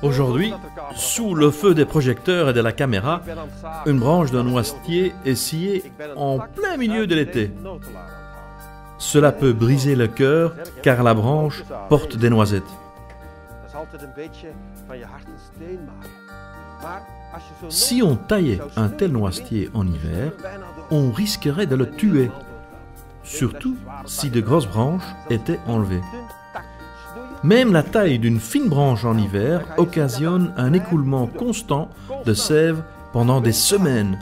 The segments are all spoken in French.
Aujourd'hui, sous le feu des projecteurs et de la caméra, une branche d'un noisetier est sciée en plein milieu de l'été. Cela peut briser le cœur car la branche porte des noisettes. Si on taillait un tel noisetier en hiver, on risquerait de le tuer, surtout si de grosses branches étaient enlevées. Même la taille d'une fine branche en hiver occasionne un écoulement constant de sève pendant des semaines.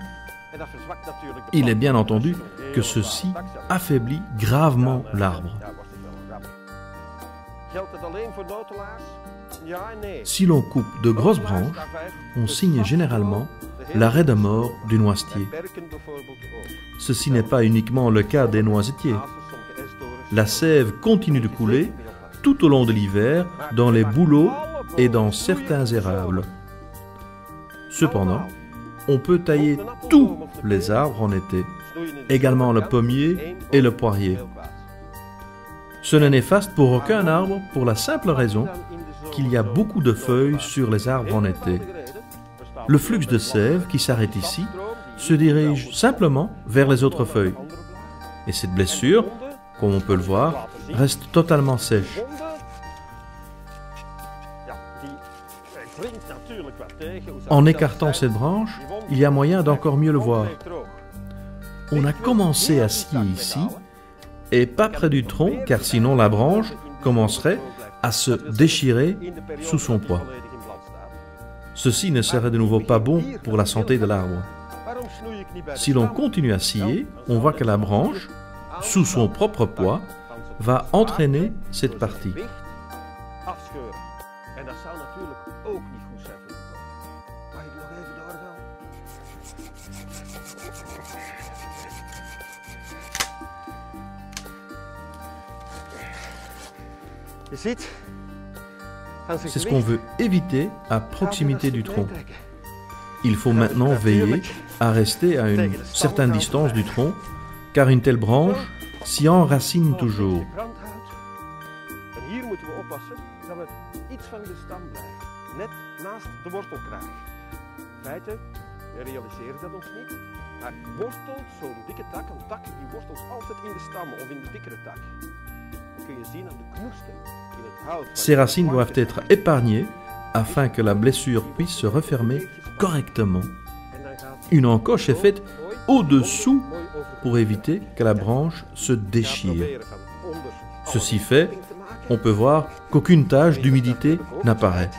Il est bien entendu que ceci affaiblit gravement l'arbre. Si l'on coupe de grosses branches, on signe généralement l'arrêt de mort du noisetier. Ceci n'est pas uniquement le cas des noisetiers. La sève continue de couler tout au long de l'hiver dans les bouleaux et dans certains érables. Cependant, on peut tailler tous les arbres en été, également le pommier et le poirier. Ce n'est néfaste pour aucun arbre pour la simple raison qu'il y a beaucoup de feuilles sur les arbres en été. Le flux de sève qui s'arrête ici se dirige simplement vers les autres feuilles. Et cette blessure, comme on peut le voir, reste totalement sèche. En écartant cette branche, il y a moyen d'encore mieux le voir. On a commencé à scier ici, et pas près du tronc, car sinon la branche commencerait à se déchirer sous son poids. Ceci ne serait de nouveau pas bon pour la santé de l'arbre. Si l'on continue à scier, on voit que la branche, sous son propre poids, va entraîner cette partie. C'est ce qu'on veut éviter à proximité du tronc. Il faut maintenant veiller à rester à une certaine distance du tronc, car une telle branche s'y enracine toujours. Ces racines doivent être épargnées afin que la blessure puisse se refermer correctement. Une encoche est faite au-dessous pour éviter que la branche se déchire. Ceci fait, on peut voir qu'aucune tache d'humidité n'apparaît.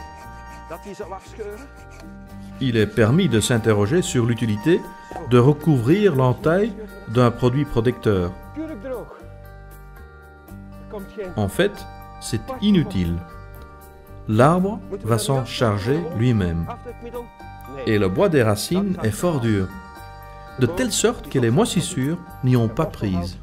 Il est permis de s'interroger sur l'utilité de recouvrir l'entaille d'un produit protecteur. En fait, c'est inutile. L'arbre va s'en charger lui-même. Et le bois des racines est fort dur, de telle sorte que les moisissures n'y ont pas prise.